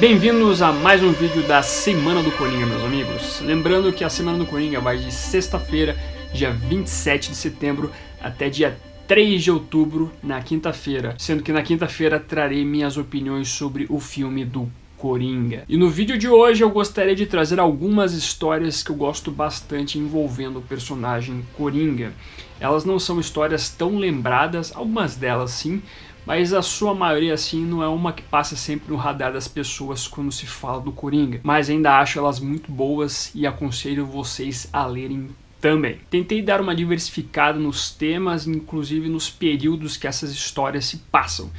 Bem-vindos a mais um vídeo da Semana do Coringa, meus amigos. Lembrando que a Semana do Coringa vai de sexta-feira, dia 27 de setembro, até dia 3 de outubro, na quinta-feira. Sendo que na quinta-feira trarei minhas opiniões sobre o filme do Coringa. E no vídeo de hoje eu gostaria de trazer algumas histórias que eu gosto bastante envolvendo o personagem Coringa. Elas não são histórias tão lembradas, algumas delas sim, mas a sua maioria assim não é uma que passa sempre no radar das pessoas quando se fala do Coringa. Mas ainda acho elas muito boas e aconselho vocês a lerem também. Tentei dar uma diversificada nos temas, inclusive nos períodos que essas histórias se passam.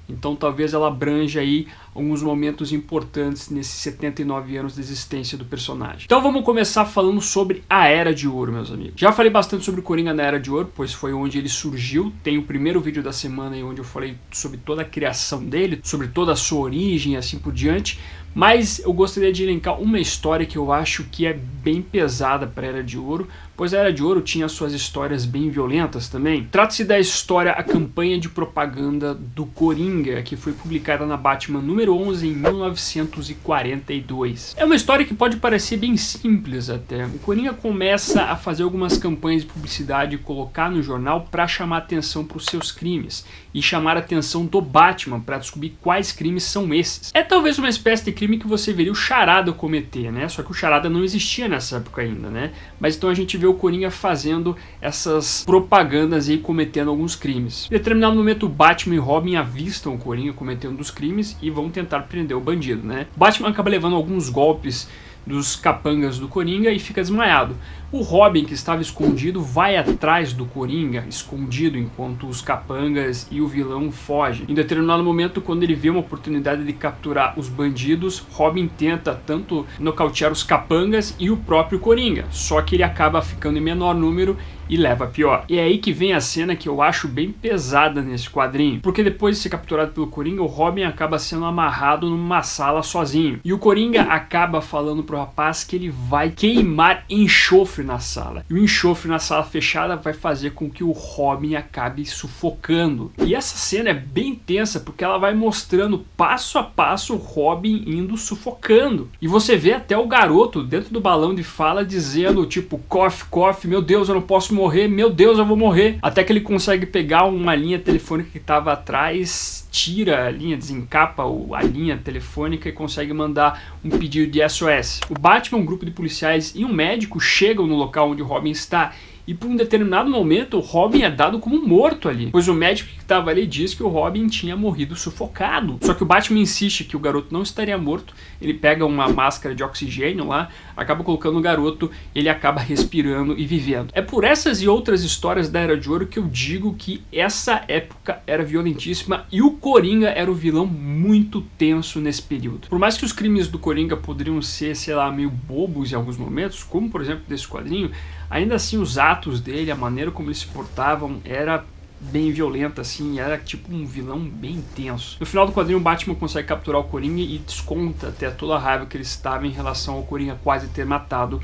Então talvez ela abranja aí alguns momentos importantes nesses 79 anos de existência do personagem. Então vamos começar falando sobre a Era de Ouro, meus amigos. Já falei bastante sobre o Coringa na Era de Ouro, pois foi onde ele surgiu. Tem o primeiro vídeo da semana aí onde eu falei sobre toda a criação dele, sobre toda a sua origem e assim por diante. Mas eu gostaria de elencar uma história que eu acho que é bem pesada para a Era de Ouro, pois a Era de Ouro tinha suas histórias bem violentas também. Trata-se da história A Campanha de Propaganda do Coringa, que foi publicada na Batman número 11 em 1942. É uma história que pode parecer bem simples até. O Coringa começa a fazer algumas campanhas de publicidade e colocar no jornal para chamar atenção para os seus crimes e chamar a atenção do Batman para descobrir quais crimes são esses. É talvez uma espécie de crime que você veria o Charada cometer, né? Só que o Charada não existia nessa época ainda, né? Mas então a gente vê o Coringa fazendo essas propagandas e cometendo alguns crimes. Em determinado momento o Batman e Robin avistam o Coringa cometendo um dos crimes e vão tentar prender o bandido, né? O Batman acaba levando alguns golpes dos capangas do Coringa e fica desmaiado. O Robin, que estava escondido, vai atrás do Coringa, escondido, enquanto os capangas e o vilão fogem. Em determinado momento, quando ele vê uma oportunidade de capturar os bandidos, Robin tenta tanto nocautear os capangas e o próprio Coringa, só que ele acaba ficando em menor número e leva a pior. E é aí que vem a cena que eu acho bem pesada nesse quadrinho, porque depois de ser capturado pelo Coringa, o Robin acaba sendo amarrado numa sala sozinho. E o Coringa acaba falando pro rapaz que ele vai queimar enxofre na sala. E o enxofre na sala fechada vai fazer com que o Robin acabe sufocando. E essa cena é bem tensa, porque ela vai mostrando passo a passo o Robin indo sufocando. E você vê até o garoto dentro do balão de fala dizendo tipo, cough, cough, meu Deus, eu não posso morrer, meu Deus, eu vou morrer. Até que ele consegue pegar uma linha telefônica que estava atrás, tira a linha, desencapa a linha telefônica e consegue mandar um pedido de SOS. O Batman, um grupo de policiais e um médico chegam no local onde o Robin está. E por um determinado momento o Robin é dado como morto ali, pois o médico que estava ali diz que o Robin tinha morrido sufocado. Só que o Batman insiste que o garoto não estaria morto, ele pega uma máscara de oxigênio lá, acaba colocando o garoto, ele acaba respirando e vivendo. É por essas e outras histórias da Era de Ouro que eu digo que essa época era violentíssima e o Coringa era o vilão muito tenso nesse período. Por mais que os crimes do Coringa poderiam ser, sei lá, meio bobos em alguns momentos, como por exemplo desse quadrinho, ainda assim os atos dele, a maneira como eles se portavam era bem violenta, assim, era tipo um vilão bem intenso. No final do quadrinho o Batman consegue capturar o Coringa e desconta até toda a raiva que ele estava em relação ao Coringa quase ter matado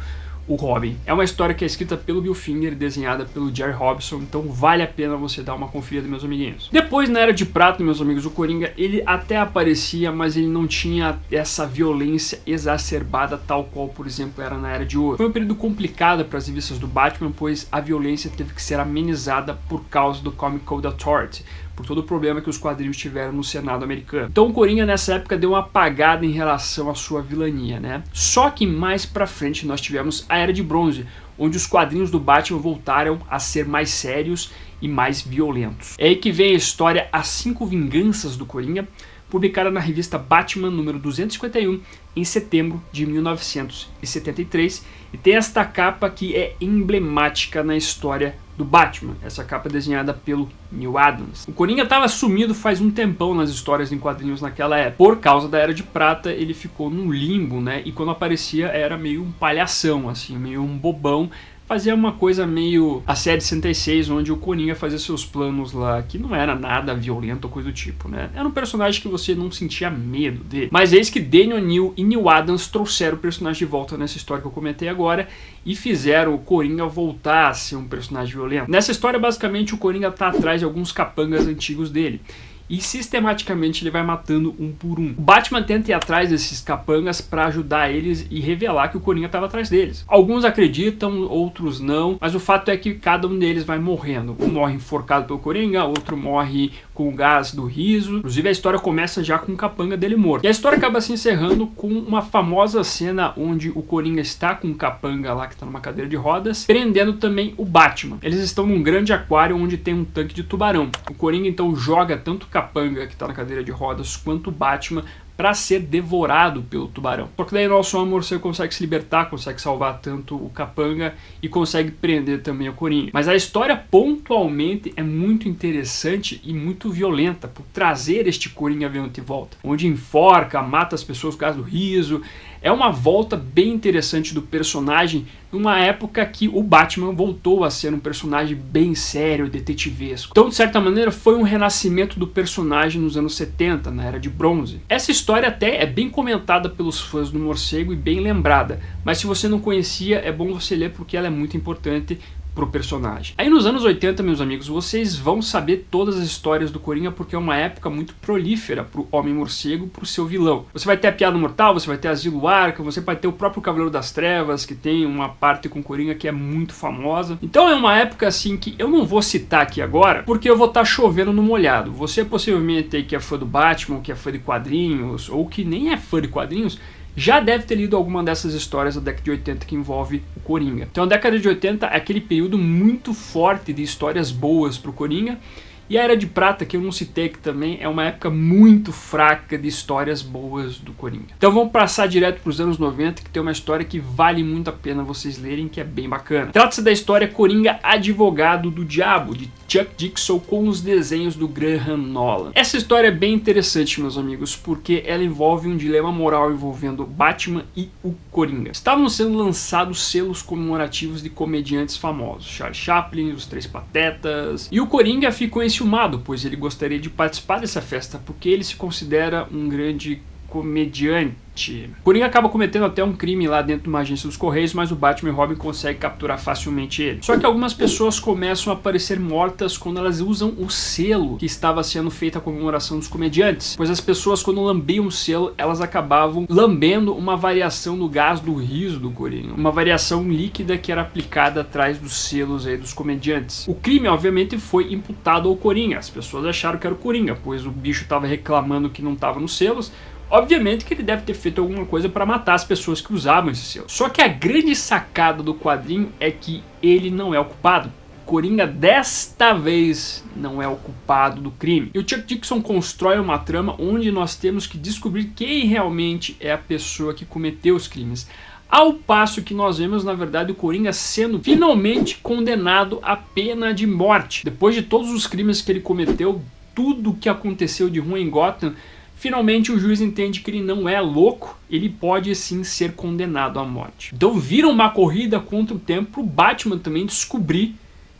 o Robin. É uma história que é escrita pelo Bill Finger e desenhada pelo Jerry Robinson, então vale a pena você dar uma conferida, meus amiguinhos. Depois, na Era de Prata, meus amigos, o Coringa, ele até aparecia, mas ele não tinha essa violência exacerbada tal qual, por exemplo, era na Era de Ouro. Foi um período complicado para as revistas do Batman, pois a violência teve que ser amenizada por causa do Comic Code Authority, por todo o problema que os quadrinhos tiveram no Senado americano. Então o Coringa nessa época deu uma apagada em relação à sua vilania, né? Só que mais pra frente nós tivemos a Era de Bronze, onde os quadrinhos do Batman voltaram a ser mais sérios e mais violentos. É aí que vem a história As 5 Vinganças do Coringa, publicada na revista Batman número 251 em setembro de 1973, e tem esta capa que é emblemática na história do Batman, essa capa desenhada pelo Neal Adams. O Coringa estava sumido faz um tempão nas histórias em quadrinhos naquela época. Por causa da Era de Prata, ele ficou num limbo, né? E quando aparecia era meio um palhação, assim, meio um bobão. Fazia uma coisa meio a série 66, onde o Coringa fazia seus planos lá, que não era nada violento ou coisa do tipo, né? Era um personagem que você não sentia medo dele. Mas eis que Denny O'Neil e Neal Adams trouxeram o personagem de volta nessa história que eu comentei agora e fizeram o Coringa voltar a ser um personagem violento. Nessa história, basicamente, o Coringa tá atrás de alguns capangas antigos dele. E sistematicamente ele vai matando um por um. O Batman tenta ir atrás desses capangas para ajudar eles e revelar que o Coringa estava atrás deles. Alguns acreditam, outros não, mas o fato é que cada um deles vai morrendo. Um morre enforcado pelo Coringa, outro morre com o gás do riso. Inclusive a história começa já com o capanga dele morto. E a história acaba se encerrando com uma famosa cena onde o Coringa está com o capanga lá que está numa cadeira de rodas, prendendo também o Batman. Eles estão num grande aquário onde tem um tanque de tubarão. O Coringa então joga tanto o capanga que está na cadeira de rodas quanto o Batman para ser devorado pelo tubarão. Só que daí nosso amor você consegue se libertar, consegue salvar tanto o capanga e consegue prender também o Coringa. Mas a história pontualmente é muito interessante e muito violenta por trazer este Coringa violento de volta, onde enforca, mata as pessoas por causa do riso. É uma volta bem interessante do personagem numa época que o Batman voltou a ser um personagem bem sério, detetivesco. Então, de certa maneira, foi um renascimento do personagem nos anos 70, na Era de Bronze. Essa história até é bem comentada pelos fãs do Morcego e bem lembrada, mas se você não conhecia, é bom você ler porque ela é muito importante pro personagem. Aí nos anos 80, meus amigos, vocês vão saber todas as histórias do Coringa porque é uma época muito prolífera pro Homem-Morcego, pro seu vilão. Você vai ter a Piada Mortal, você vai ter Asilo Arkham, você vai ter o próprio Cavaleiro das Trevas, que tem uma parte com o Coringa que é muito famosa. Então é uma época assim que eu não vou citar aqui agora, porque eu vou estar chovendo no molhado. Você possivelmente aí que é fã do Batman, que é fã de quadrinhos, ou que nem é fã de quadrinhos, já deve ter lido alguma dessas histórias da década de 80 que envolve o Coringa. Então a década de 80 é aquele período muito forte de histórias boas para o Coringa, e a Era de Prata, que eu não citei aqui também, é uma época muito fraca de histórias boas do Coringa. Então vamos passar direto para os anos 90, que tem uma história que vale muito a pena vocês lerem, que é bem bacana. Trata-se da história Coringa Advogado do Diabo, de Chuck Dixon, com os desenhos do Graham Nolan. Essa história é bem interessante, meus amigos, porque ela envolve um dilema moral envolvendo Batman e o Coringa. Estavam sendo lançados selos comemorativos de comediantes famosos, Charlie Chaplin, os Três Patetas, e o Coringa ficou enciumado, pois ele gostaria de participar dessa festa, porque ele se considera um grande comediante. Coringa acaba cometendo até um crime lá dentro de uma agência dos Correios, mas o Batman e Robin conseguem capturar facilmente ele. Só que algumas pessoas começam a aparecer mortas quando elas usam o selo que estava sendo feita a comemoração dos comediantes, pois as pessoas, quando lambiam o selo, elas acabavam lambendo uma variação no gás do riso do Coringa, uma variação líquida que era aplicada atrás dos selos aí dos comediantes. O crime, obviamente, foi imputado ao Coringa. As pessoas acharam que era o Coringa, pois o bicho estava reclamando que não estava nos selos. Obviamente que ele deve ter feito alguma coisa para matar as pessoas que usavam esse selo. Só que a grande sacada do quadrinho é que ele não é o culpado. Coringa desta vez não é o culpado do crime. E o Chuck Dixon constrói uma trama onde nós temos que descobrir quem realmente é a pessoa que cometeu os crimes. Ao passo que nós vemos, na verdade, o Coringa sendo finalmente condenado à pena de morte. Depois de todos os crimes que ele cometeu, tudo que aconteceu de ruim em Gotham, finalmente o juiz entende que ele não é louco, ele pode sim ser condenado à morte. Então vira uma corrida contra o tempo para o Batman também descobrir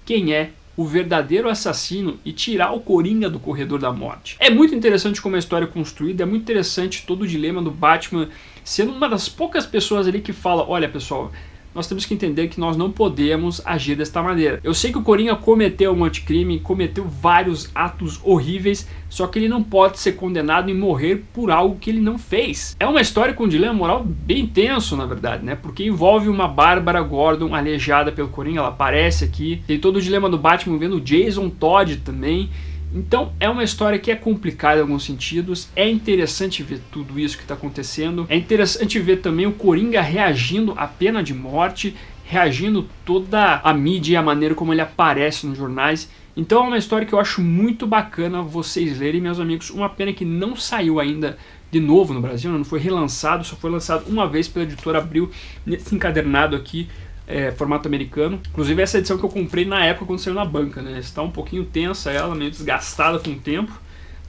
quem é o verdadeiro assassino e tirar o Coringa do corredor da morte. É muito interessante como a história é construída, é muito interessante todo o dilema do Batman, sendo uma das poucas pessoas ali que fala, olha pessoal, nós temos que entender que nós não podemos agir desta maneira. Eu sei que o Coringa cometeu um anticrime, cometeu vários atos horríveis, só que ele não pode ser condenado e morrer por algo que ele não fez. É uma história com um dilema moral bem tenso, na verdade, né? Porque envolve uma Bárbara Gordon aleijada pelo Coringa, ela aparece aqui. Tem todo o dilema do Batman vendo o Jason Todd também. Então é uma história que é complicada em alguns sentidos, é interessante ver tudo isso que está acontecendo, é interessante ver também o Coringa reagindo à pena de morte, reagindo toda a mídia e a maneira como ele aparece nos jornais. Então é uma história que eu acho muito bacana vocês lerem, meus amigos. Uma pena que não saiu ainda de novo no Brasil, não foi relançado, só foi lançado uma vez pela editora Abril, nesse encadernado aqui, formato americano. Inclusive essa edição que eu comprei na época quando saiu na banca, né? Está um pouquinho tensa ela, meio desgastada com o tempo,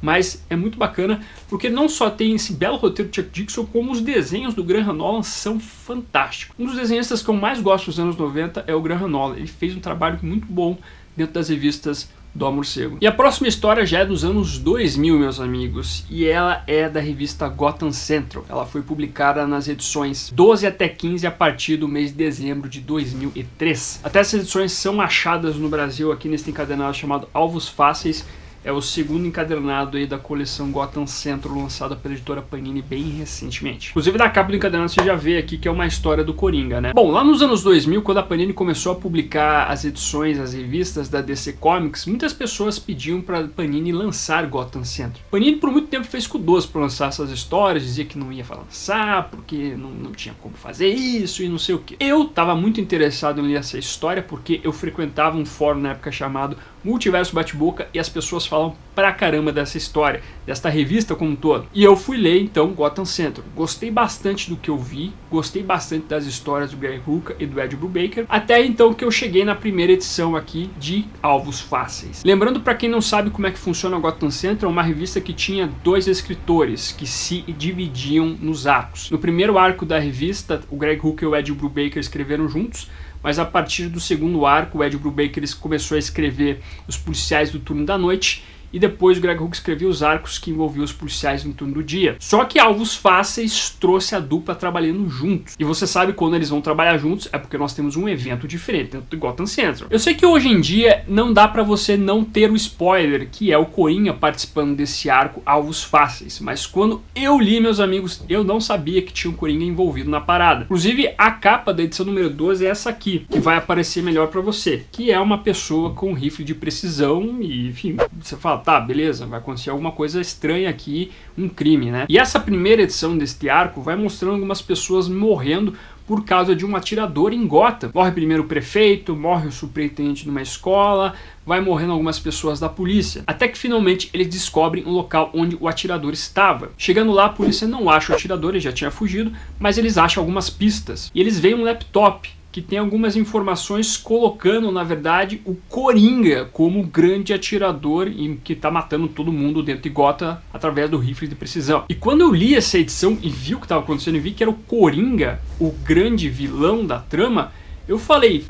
mas é muito bacana porque não só tem esse belo roteiro de Chuck Dixon, como os desenhos do Graham Nolan são fantásticos. Um dos desenhistas que eu mais gosto dos anos 90 é o Graham Nolan. Ele fez um trabalho muito bom dentro das revistas do Morcego. E a próxima história já é dos anos 2000, meus amigos, e ela é da revista Gotham Central. Ela foi publicada nas edições 12 até 15 a partir do mês de dezembro de 2003. Até essas edições são achadas no Brasil aqui nesse encadernado chamado Alvos Fáceis. É o segundo encadernado aí da coleção Gotham Central, lançada pela editora Panini bem recentemente. Inclusive na capa do encadernado você já vê aqui que é uma história do Coringa, né? Bom, lá nos anos 2000, quando a Panini começou a publicar as edições, as revistas da DC Comics, muitas pessoas pediam para Panini lançar Gotham Central. Panini por muito tempo fez cuidadoso para lançar essas histórias, dizia que não ia lançar porque não tinha como fazer isso e não sei o que. Eu estava muito interessado em ler essa história porque eu frequentava um fórum na época chamado Multiverso Bate-Boca e as pessoas falam pra caramba dessa história, desta revista como um todo. E eu fui ler então Gotham Central. Gostei bastante do que eu vi, gostei bastante das histórias do Greg Rucka e do Ed Brubaker, até então que eu cheguei na primeira edição aqui de Alvos Fáceis. Lembrando para quem não sabe como é que funciona a Gotham Central, é uma revista que tinha dois escritores que se dividiam nos arcos. No primeiro arco da revista, o Greg Rucka e o Ed Brubaker escreveram juntos, mas a partir do segundo arco, o Ed Brubaker começou a escrever os policiais do turno da noite, e depois o Greg Rucka escrevia os arcos que envolviam os policiais no turno do dia. Só que Alvos Fáceis trouxe a dupla trabalhando juntos. E você sabe quando eles vão trabalhar juntos é porque nós temos um evento diferente dentro do Gotham Central. Eu sei que hoje em dia não dá pra você não ter o spoiler, que é o Coringa participando desse arco Alvos Fáceis. Mas quando eu li, meus amigos, eu não sabia que tinha um Coringa envolvido na parada. Inclusive, a capa da edição número 12 é essa aqui, que vai aparecer melhor pra você. Que é uma pessoa com um rifle de precisão e, enfim, você fala, tá, beleza, vai acontecer alguma coisa estranha aqui, um crime, né? E essa primeira edição deste arco vai mostrando algumas pessoas morrendo por causa de um atirador em Gotham. Morre primeiro o prefeito, morre o superintendente de uma escola, vai morrendo algumas pessoas da polícia. Até que finalmente eles descobrem o local onde o atirador estava. Chegando lá, a polícia não acha o atirador, ele já tinha fugido, mas eles acham algumas pistas. E eles veem um laptop que tem algumas informações colocando, na verdade, o Coringa como o grande atirador que está matando todo mundo dentro de Gotham através do rifle de precisão. E quando eu li essa edição e vi o que estava acontecendo e vi que era o Coringa, o grande vilão da trama, eu falei,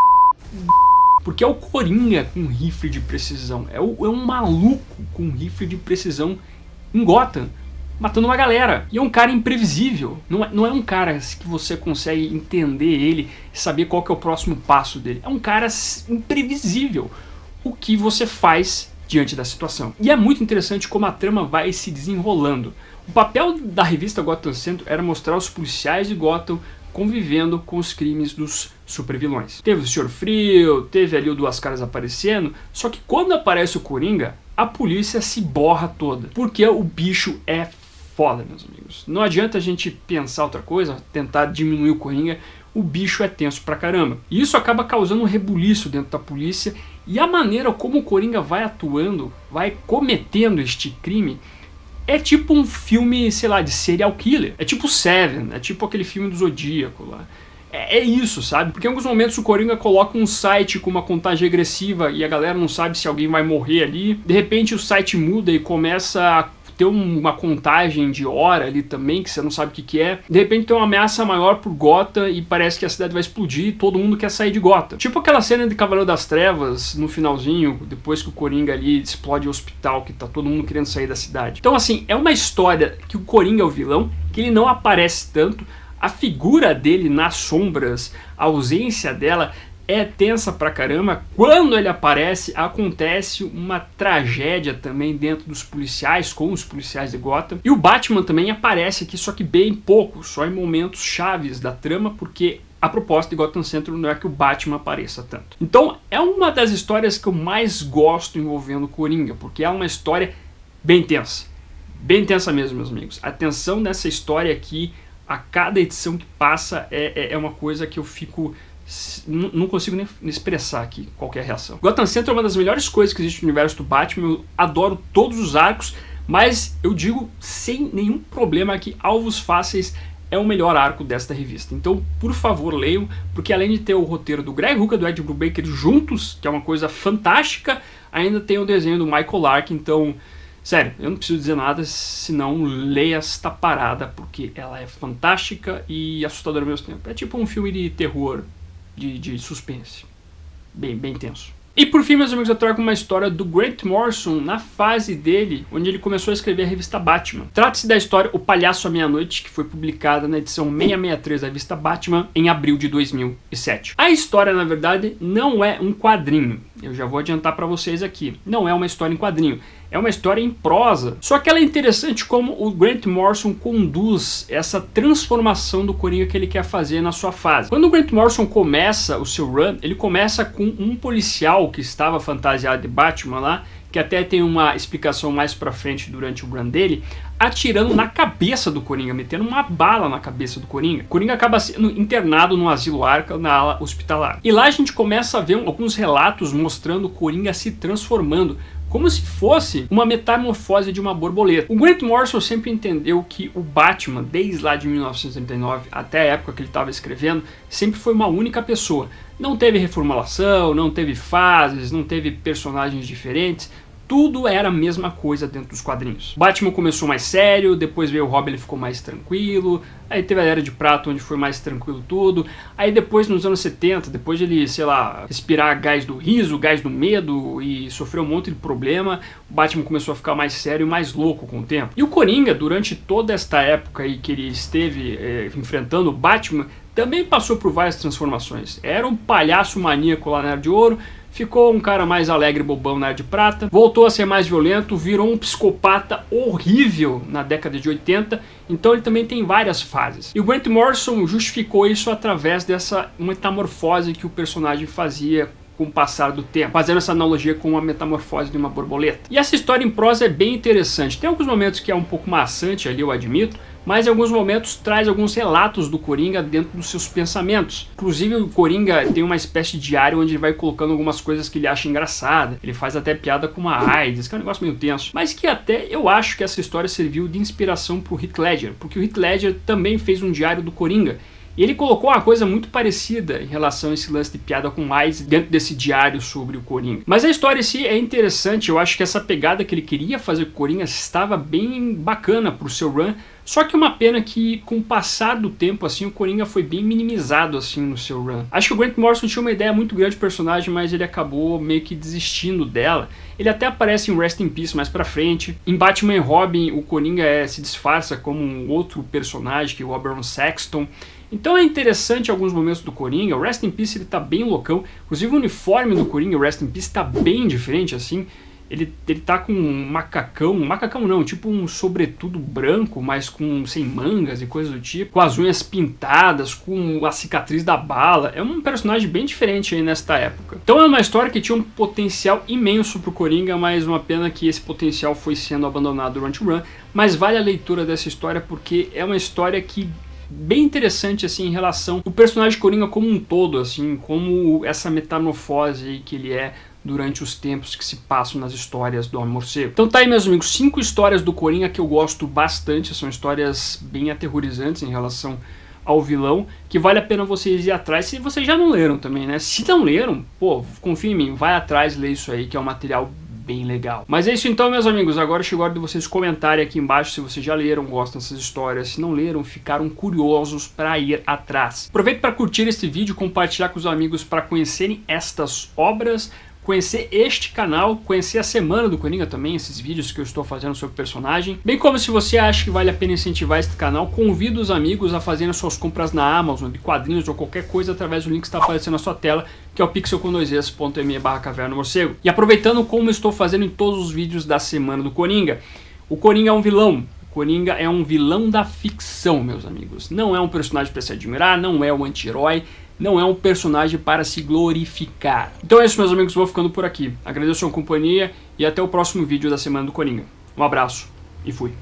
porque é o Coringa com rifle de precisão, é um maluco com rifle de precisão em Gotham, matando uma galera. E é um cara imprevisível. Não é um cara que você consegue entender ele e saber qual que é o próximo passo dele. É um cara imprevisível. O que você faz diante da situação. E é muito interessante como a trama vai se desenrolando. O papel da revista Gotham Central era mostrar os policiais de Gotham convivendo com os crimes dos supervilões. Teve o Sr. Frio, teve ali o Duas Caras aparecendo, só que quando aparece o Coringa, a polícia se borra toda. Porque o bicho é foda, meus amigos. Não adianta a gente pensar outra coisa, tentar diminuir o Coringa, o bicho é tenso pra caramba. E isso acaba causando um rebuliço dentro da polícia, e a maneira como o Coringa vai atuando, vai cometendo este crime, é tipo um filme, sei lá, de serial killer. É tipo Seven, é tipo aquele filme do Zodíaco lá. É isso, sabe? Porque em alguns momentos o Coringa coloca um site com uma contagem regressiva e a galera não sabe se alguém vai morrer ali. De repente o site muda e começa a ter uma contagem de hora ali também, que você não sabe o que é. De repente tem uma ameaça maior por Gotham e parece que a cidade vai explodir e todo mundo quer sair de Gotham. Tipo aquela cena de Cavaleiro das Trevas, no finalzinho, depois que o Coringa ali explode o hospital, que tá todo mundo querendo sair da cidade. Então assim, é uma história que o Coringa é o vilão, que ele não aparece tanto, a figura dele nas sombras, a ausência dela é tensa pra caramba. Quando ele aparece, acontece uma tragédia também dentro dos policiais, com os policiais de Gotham. E o Batman também aparece aqui, só que bem pouco, só em momentos chaves da trama, porque a proposta de Gotham Central não é que o Batman apareça tanto. Então é uma das histórias que eu mais gosto envolvendo o Coringa, porque é uma história bem tensa. Bem tensa mesmo, meus amigos. A tensão dessa história aqui, a cada edição que passa, é uma coisa que eu fico... não consigo nem expressar aqui qualquer reação. Gotham Central é uma das melhores coisas que existe no universo do Batman. Eu adoro todos os arcos, mas eu digo sem nenhum problema que Alvos Fáceis é o melhor arco desta revista. Então, por favor, leiam, porque além de ter o roteiro do Greg Rucka e do Ed Brubaker juntos, que é uma coisa fantástica, ainda tem o desenho do Michael Lark. Então, sério, eu não preciso dizer nada, senão leia esta parada, porque ela é fantástica e assustadora ao mesmo tempo. É tipo um filme de terror, de suspense, bem tenso. E por fim, meus amigos, eu trago uma história do Grant Morrison na fase dele, onde ele começou a escrever a revista Batman. Trata-se da história O Palhaço à Meia-Noite, que foi publicada na edição 663 da revista Batman em abril de 2007. A história, na verdade, não é um quadrinho. Eu já vou adiantar para vocês aqui. Não é uma história em quadrinho. É uma história em prosa. Só que ela é interessante como o Grant Morrison conduz essa transformação do Coringa que ele quer fazer na sua fase. Quando o Grant Morrison começa o seu run, ele começa com um policial que estava fantasiado de Batman lá, que até tem uma explicação mais pra frente durante o run dele, atirando na cabeça do Coringa, metendo uma bala na cabeça do Coringa. O Coringa acaba sendo internado no asilo Arkham, na ala hospitalar. E lá a gente começa a ver alguns relatos mostrando o Coringa se transformando, como se fosse uma metamorfose de uma borboleta. O Grant Morrison sempre entendeu que o Batman, desde lá de 1939 até a época que ele estava escrevendo, sempre foi uma única pessoa. Não teve reformulação, não teve fases, não teve personagens diferentes. Tudo era a mesma coisa dentro dos quadrinhos. Batman começou mais sério, depois veio o Robin, ele ficou mais tranquilo, aí teve a Era de Prata, onde foi mais tranquilo tudo, aí depois nos anos 70, depois de ele, sei lá, respirar gás do riso, gás do medo e sofrer um monte de problema, o Batman começou a ficar mais sério e mais louco com o tempo. E o Coringa, durante toda esta época aí que ele esteve enfrentando o Batman, também passou por várias transformações. Era um palhaço maníaco lá na Era de Ouro, ficou um cara mais alegre, bobão na Era de Prata, voltou a ser mais violento, virou um psicopata horrível na década de 80, então ele também tem várias fases. E o Grant Morrison justificou isso através dessa metamorfose que o personagem fazia com o passar do tempo, fazendo essa analogia com a metamorfose de uma borboleta. E essa história em prosa é bem interessante. Tem alguns momentos que é um pouco maçante ali, eu admito, mas em alguns momentos traz alguns relatos do Coringa dentro dos seus pensamentos. Inclusive o Coringa tem uma espécie de diário onde ele vai colocando algumas coisas que ele acha engraçada. Ele faz até piada com uma AIDS, que é um negócio meio tenso. Mas que até eu acho que essa história serviu de inspiração para o Heath Ledger, porque o Heath Ledger também fez um diário do Coringa. E ele colocou uma coisa muito parecida em relação a esse lance de piada com AIDS dentro desse diário sobre o Coringa. Mas a história em si é interessante, eu acho que essa pegada que ele queria fazer com o Coringa estava bem bacana pro seu run, só que é uma pena que com o passar do tempo assim o Coringa foi bem minimizado assim no seu run. Acho que o Grant Morrison tinha uma ideia muito grande do personagem, mas ele acabou meio que desistindo dela. Ele até aparece em Rest in Peace mais pra frente. Em Batman e Robin o Coringa se disfarça como um outro personagem, que é o Oberon Sexton. Então é interessante alguns momentos do Coringa. O Rest in Peace ele tá bem loucão. Inclusive o uniforme do Coringa, o Rest in Peace, tá bem diferente assim. Ele tá com um macacão não, tipo um sobretudo branco, mas sem mangas e coisas do tipo, com as unhas pintadas, com a cicatriz da bala. É um personagem bem diferente aí nesta época. Então é uma história que tinha um potencial imenso pro Coringa, mas uma pena que esse potencial foi sendo abandonado durante o run. Mas vale a leitura dessa história porque é uma história que bem interessante assim em relação ao personagem Coringa como um todo, assim, como essa metamorfose que ele é durante os tempos que se passam nas histórias do Homem-Morcego. Então tá aí, meus amigos, 5 histórias do Coringa que eu gosto bastante, são histórias bem aterrorizantes em relação ao vilão, que vale a pena vocês ir atrás, se vocês já não leram também, né? Se não leram, pô, confia em mim, vai atrás, lê isso aí, que é um material bem legal. Mas é isso então, meus amigos, agora chegou a hora de vocês comentarem aqui embaixo se vocês já leram, gostam dessas histórias, se não leram, ficaram curiosos para ir atrás. Aproveite para curtir este vídeo, compartilhar com os amigos para conhecerem estas obras, conhecer este canal, conhecer a Semana do Coringa também, esses vídeos que eu estou fazendo sobre o personagem. Bem como se você acha que vale a pena incentivar este canal, convido os amigos a fazerem suas compras na Amazon, de quadrinhos ou qualquer coisa, através do link que está aparecendo na sua tela, que é o pixel.me/caverna-morcego. E aproveitando como eu estou fazendo em todos os vídeos da Semana do Coringa, o Coringa é um vilão. Coringa é um vilão da ficção, meus amigos. Não é um personagem para se admirar, não é um anti-herói, não é um personagem para se glorificar. Então é isso, meus amigos, vou ficando por aqui. Agradeço a sua companhia e até o próximo vídeo da Semana do Coringa. Um abraço e fui.